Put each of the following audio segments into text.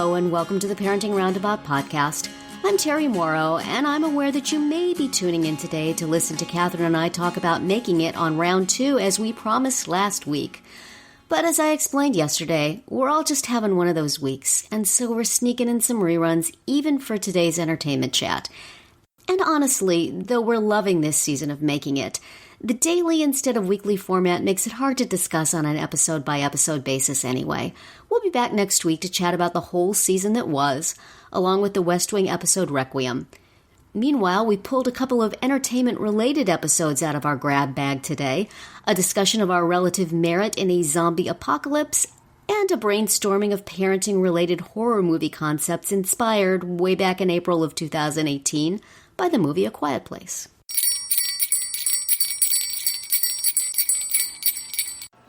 Hello, and welcome to the Parenting Roundabout podcast. I'm Terry Morrow, and I'm aware that you may be tuning in today to listen to Catherine and I talk about making it on round 2 as we promised last week. But as I explained yesterday, we're all just having one of those weeks, and so we're sneaking in some reruns even for today's entertainment chat. And honestly, though we're loving this season of Making It, the daily instead of weekly format makes it hard to discuss on an episode-by-episode basis anyway. We'll be back next week to chat about the whole season that was, along with the West Wing episode Requiem. Meanwhile, we pulled a couple of entertainment-related episodes out of our grab bag today, a discussion of our relative merit in a zombie apocalypse, and a brainstorming of parenting-related horror movie concepts inspired way back in April of 2018 by the movie A Quiet Place.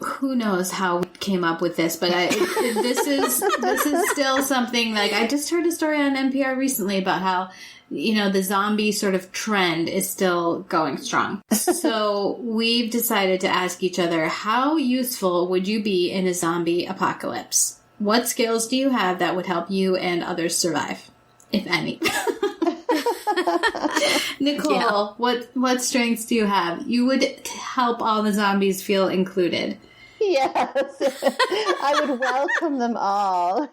Who knows how we came up with this, but this is still something, like, I just heard a story on NPR recently about how, you know, the zombie sort of trend is still going strong. So we've decided to ask each other, how useful would you be in a zombie apocalypse? What skills do you have that would help you and others survive, if any? Nicole, what strengths do you have? You would help all the zombies feel included. Yes, I would welcome them all.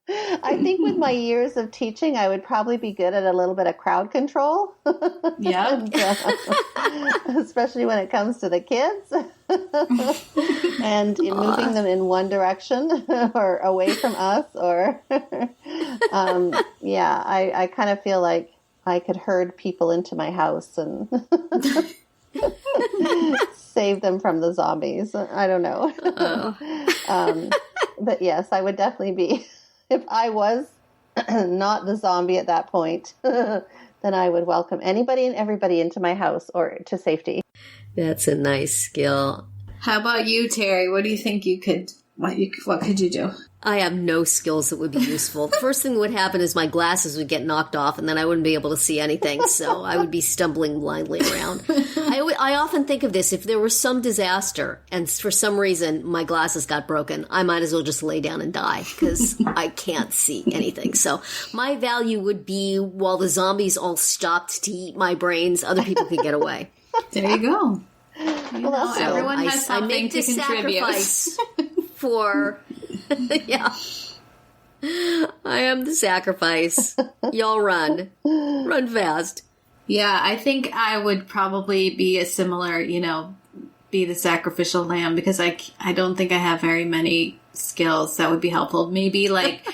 I think with my years of teaching, I would probably be good at a little bit of crowd control. Yeah. Especially when it comes to the kids. And in moving them in one direction or away from us. Or, I kind of feel like I could herd people into my house and save them from the zombies. I don't know. But yes, I would definitely be. If I was not the zombie at that point, then I would welcome anybody and everybody into my house or to safety. That's a nice skill. How about you, Terry? What do you think you could, what could you do? I have no skills that would be useful. The first thing that would happen is my glasses would get knocked off, and then I wouldn't be able to see anything, so I would be stumbling blindly around. I often think of this, if there was some disaster, and for some reason my glasses got broken, I might as well just lay down and die, because I can't see anything. So my value would be, while the zombies all stopped to eat my brains, other people could get away. There you go. Everyone has I something make to the contribute. Sacrifice for... Yeah. I am the sacrifice. Y'all run. Run fast. Yeah, I think I would probably be a similar, be the sacrificial lamb, because I don't think I have very many skills that would be helpful. Maybe like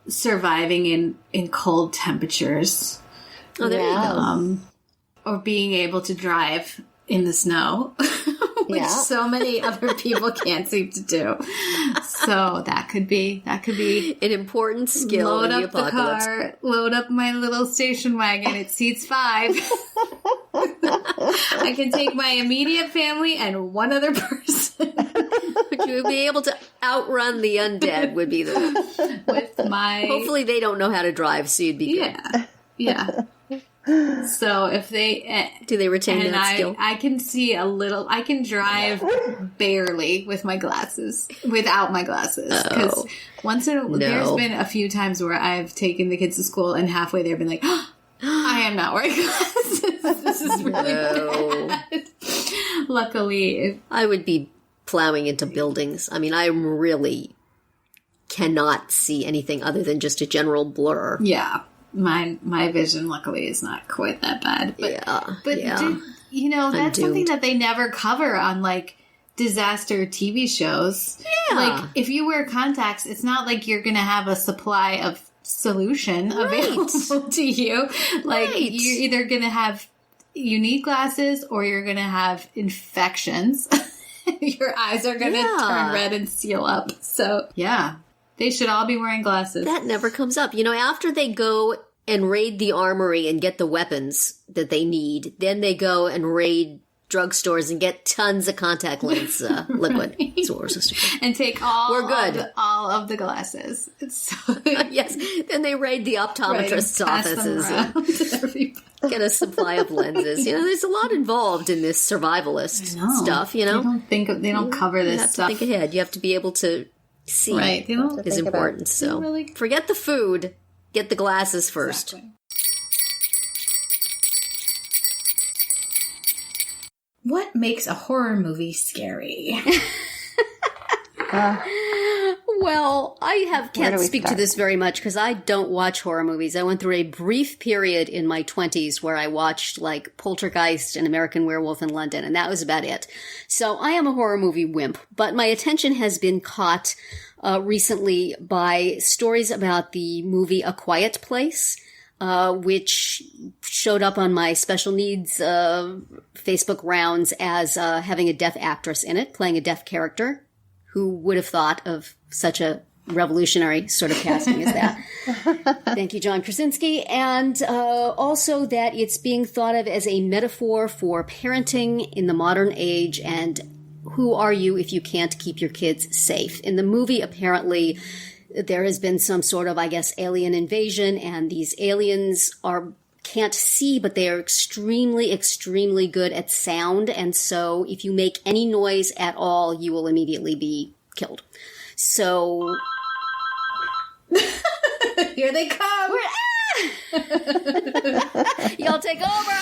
surviving in cold temperatures. Oh, there you go. Or being able to drive in the snow. Which so many other people can't seem to do. So that could be an important skill. Load in the up the apocalypse. car, load up my little station wagon. It seats 5. I can take my immediate family and one other person. But you would be able to outrun the undead. Would be the with my. Hopefully, they don't know how to drive, so you'd be good. Yeah. So if they do, they retain that skill. I can see a little. I can drive barely with my glasses, without my glasses. Because there's been a few times where I've taken the kids to school and halfway they've been like, oh, I am not wearing glasses. This is really bad. Luckily, I would be plowing into buildings. I mean, I really cannot see anything other than just a general blur. Yeah. My vision, luckily, is not quite that bad. But that's something that they never cover on, like, disaster TV shows. Yeah. Like, if you wear contacts, it's not like you're going to have a supply of solution available to you. Like, you're either going to have, you need glasses, or you're going to have infections. Your eyes are going to turn red and seal up. So, yeah. They should all be wearing glasses. That never comes up. After they go and raid the armory and get the weapons that they need, then they go and raid drugstores and get tons of contact lens liquid. That's what we're supposed to do. And take all of the glasses. Yes. Then they raid the optometrist's offices and get a supply of lenses. There's a lot involved in this survivalist stuff, They don't cover this stuff. You have to think ahead. You have to be able to See, Right. They don't is important. So really... forget the food. Get the glasses first. Exactly. What makes a horror movie scary? Well, I can't speak to this very much because I don't watch horror movies. I went through a brief period in my 20s where I watched like Poltergeist and American Werewolf in London, and that was about it. So I am a horror movie wimp, but my attention has been caught recently by stories about the movie A Quiet Place, which showed up on my special needs Facebook rounds as having a deaf actress in it, playing a deaf character. Who would have thought of such a revolutionary sort of casting as that? Thank you, John Krasinski. And also that it's being thought of as a metaphor for parenting in the modern age, and who are you if you can't keep your kids safe? In the movie, apparently, there has been some sort of, I guess, alien invasion, and these aliens can't see, but they are extremely, extremely good at sound. And so if you make any noise at all, you will immediately be killed. So here they come. Y'all take over.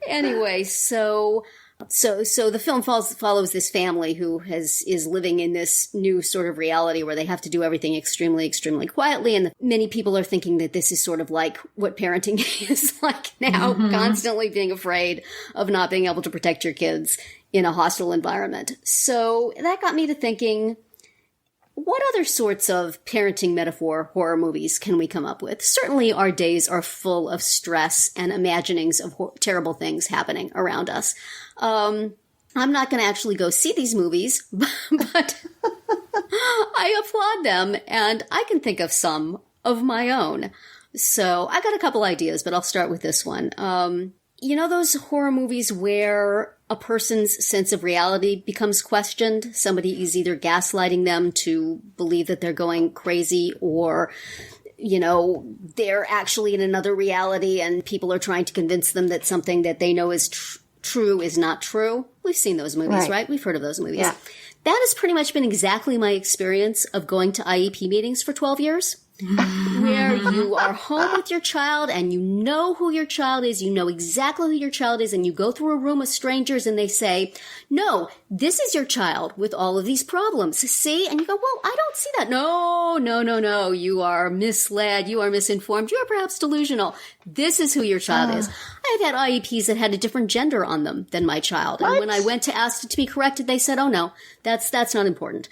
Anyway, so the film follows this family who is living in this new sort of reality where they have to do everything extremely, extremely quietly. And many people are thinking that this is sort of like what parenting is like now, constantly being afraid of not being able to protect your kids in a hostile environment. So that got me to thinking, what other sorts of parenting metaphor horror movies can we come up with? Certainly our days are full of stress and imaginings of terrible things happening around us. I'm not going to actually go see these movies, but I applaud them, and I can think of some of my own. So I got a couple ideas, but I'll start with this one. You know those horror movies where a person's sense of reality becomes questioned? Somebody is either gaslighting them to believe that they're going crazy, or, you know, they're actually in another reality and people are trying to convince them that something that they know is true is not true. We've seen those movies, right? We've heard of those movies. Yeah. That has pretty much been exactly my experience of going to IEP meetings for 12 years. Where you are home with your child and you know who your child is, you know exactly who your child is, and you go through a room of strangers and they say, no, this is your child with all of these problems. See? And you go, well, I don't see that. No. You are misled. You are misinformed. You are perhaps delusional. This is who your child is. I've had IEPs that had a different gender on them than my child. And when I went to ask it to be corrected, they said, oh no, that's not important.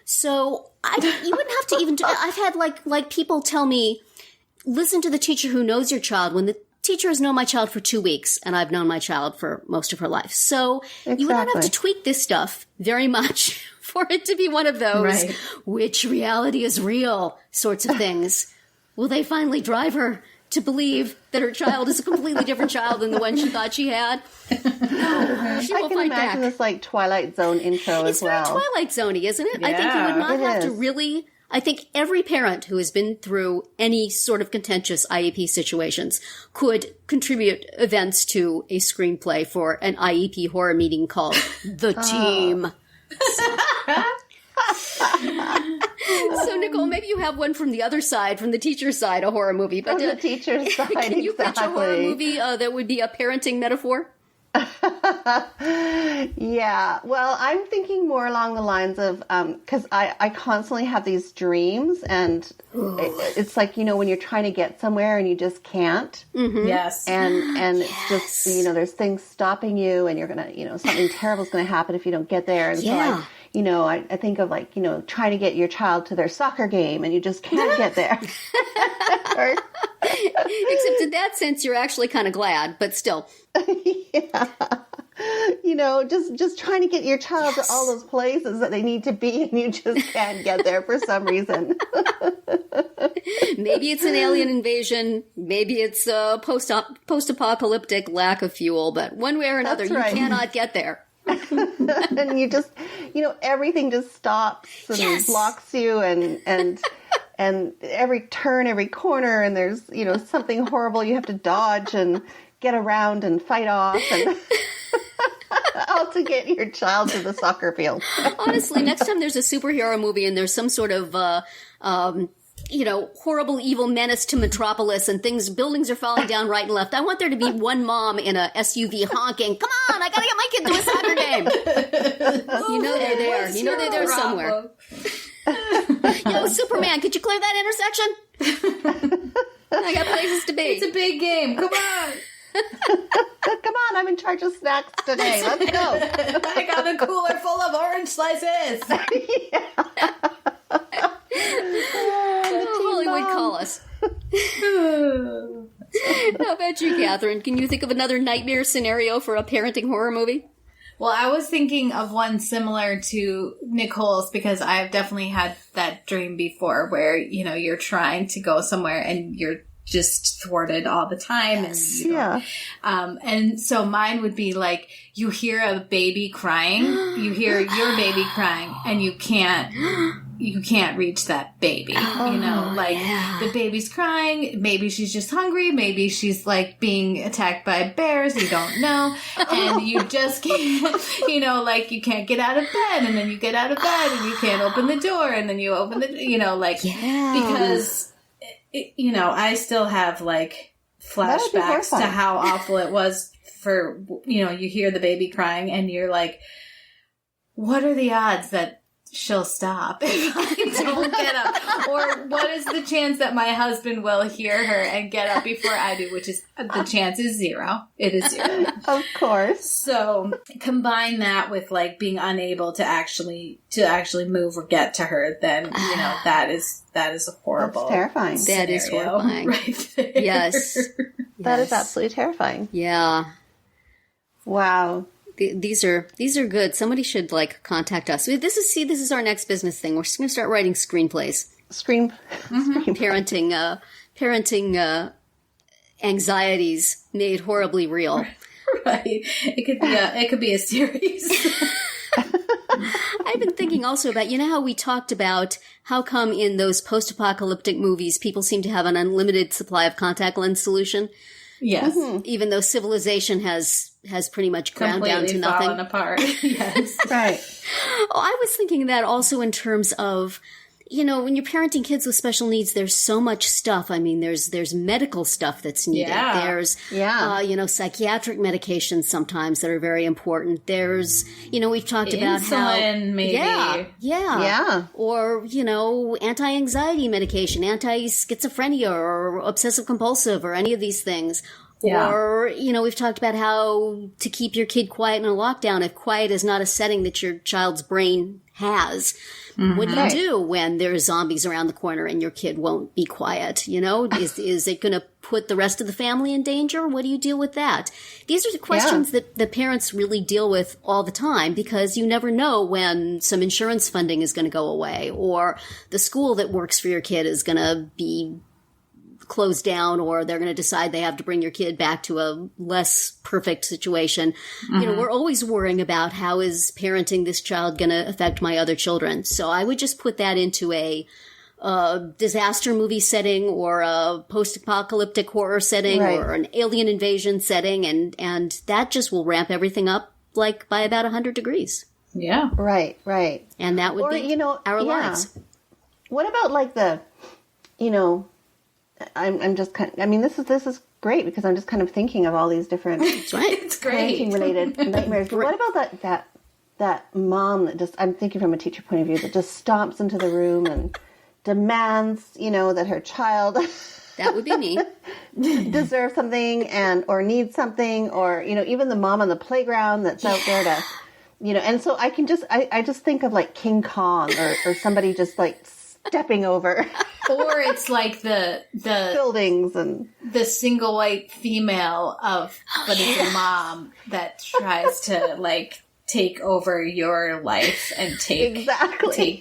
So you wouldn't have to even do it. I've had like people tell me, listen to the teacher who knows your child, when the teacher has known my child for 2 weeks and I've known my child for most of her life. So you wouldn't have to tweak this stuff very much for it to be one of those, which reality is real sorts of things. Will they finally drive her to believe that her child is a completely different child than the one she thought she had? No, she will I can fight imagine back. this like Twilight Zone intro as well. It's very Twilight Zone-y, isn't it? Yeah, I think you would not have to is. really... I think every parent who has been through any sort of contentious IEP situations could contribute events to a screenplay for an IEP horror meeting called The Team. So, Nicole, maybe you have one from the other side, from the teacher's side, a horror movie. But From the teacher's side, can you pitch a horror movie that would be a parenting metaphor? Yeah, well, I'm thinking more along the lines of, because I constantly have these dreams, and it's like, you know, when you're trying to get somewhere and you just can't. Mm-hmm. Yes. And it's just, you know, there's things stopping you, and you're going to, you know, something terrible is going to happen if you don't get there. And so I think of like, you know, trying to get your child to their soccer game and you just can't get there. Except in that sense, you're actually kind of glad, but still. Yeah. You know, just trying to get your child to all those places that they need to be, and you just can't get there for some reason. Maybe it's an alien invasion. Maybe it's a post-apocalyptic lack of fuel, but one way or another, you cannot get there. And you just, you know, everything just stops and blocks you, and every turn, every corner, and there's, you know, something horrible you have to dodge and get around and fight off. And How to get your child to the soccer field. Honestly, next time there's a superhero movie and there's some sort of, horrible evil menace to Metropolis and buildings are falling down right and left, I want there to be one mom in a SUV honking, come on, I gotta get my kid to a soccer game. You know they're there. You know they're there somewhere. Yo, Superman, could you clear that intersection? I got places to be. It's a big game. Come on. Come on, I'm in charge of snacks today. Let's go. I got a cooler full of orange slices. Hollywood, call us. How about you, Catherine? Can you think of another nightmare scenario for a parenting horror movie? Well, I was thinking of one similar to Nicole's because I've definitely had that dream before where, you're trying to go somewhere and you're just thwarted all the time. Yes. And so mine would be like, you hear a baby crying, you hear your baby crying, and you can't reach that baby. The baby's crying, maybe she's just hungry, maybe she's like being attacked by bears, you don't know, and you just can't, you can't get out of bed, and then you get out of bed and you can't open the door, and then you open the, because I still have like flashbacks to how awful it was for, you hear the baby crying and you're like, what are the odds that she'll stop if I don't get up? Or what is the chance that my husband will hear her and get up before I do, which is, the chance is 0. It is 0. Of course. So combine that with like being unable to actually move or get to her, then, that is a horrible. That's terrifing. That is horrifying. Right there. Yes. That is absolutely terrifying. Yeah. Wow. These are good. Somebody should contact us. This is our next business thing. We're just going to start writing screenplays. Parenting anxieties made horribly real. Right. It could be a series. I've been thinking also about, how we talked about how come in those post-apocalyptic movies people seem to have an unlimited supply of contact lens solution. Yes. Mm-hmm. Even though civilization has pretty much ground down to nothing. Fallen apart. Yes. Right. Oh, I was thinking that also in terms of, when you're parenting kids with special needs, there's so much stuff. I mean, there's medical stuff that's needed. Yeah. There's, psychiatric medications sometimes that are very important. There's, we've talked about how. Insulin, maybe. Yeah. Or, anti-anxiety medication, anti-schizophrenia or obsessive compulsive or any of these things. Yeah. Or, we've talked about how to keep your kid quiet in a lockdown if quiet is not a setting that your child's brain has. Mm-hmm. What do you do when there's zombies around the corner and your kid won't be quiet? Is it going to put the rest of the family in danger? What do you deal with that? These are the questions that the parents really deal with all the time because you never know when some insurance funding is going to go away or the school that works for your kid is going to be closed down or they're going to decide they have to bring your kid back to a less perfect situation. Mm-hmm. We're always worrying about how is parenting this child going to affect my other children. So I would just put that into a disaster movie setting or a post-apocalyptic horror setting or an alien invasion setting. And that just will ramp everything up by about 100 degrees. Yeah. Right. And that would be our lives. What about I'm just this is great because I'm just kind of thinking of all these different That's right. It's great. parenting-related nightmares. But what about that mom that I'm thinking from a teacher point of view, that just stomps into the room and demands, that her child that would be me deserves something or needs something, or even the mom on the playground that's out there to, and so I can I just think of King Kong or somebody just stepping over. Or it's like the buildings and the single white female but it's a mom that tries to take over your life and take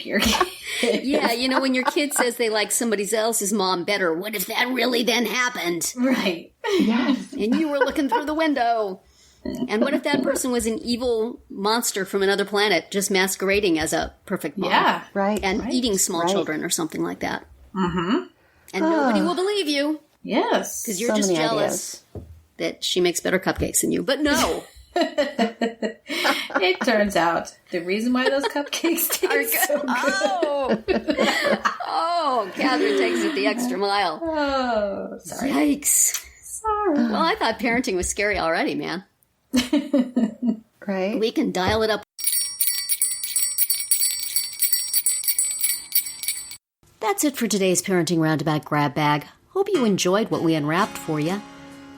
your kid. Yeah, when your kid says they like somebody else's mom better, what if that really then happened? Right. Yes. And you were looking through the window. And what if that person was an evil monster from another planet just masquerading as a perfect mom? Yeah. Right. And eating small children or something like that. Mm-hmm. And nobody will believe you. Yes. Because you're just jealous that she makes better cupcakes than you. But no. It turns out the reason why those cupcakes taste so good. Oh, Catherine takes it the extra mile. Oh, sorry. Yikes. Sorry. Well, I thought parenting was scary already, man. Right? We can dial it up. That's it for today's Parenting Roundabout Grab Bag. Hope you enjoyed what we unwrapped for you.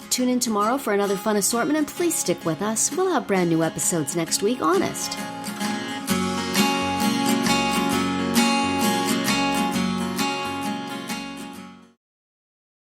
Tune in tomorrow for another fun assortment, and please stick with us. We'll have brand new episodes next week, honest.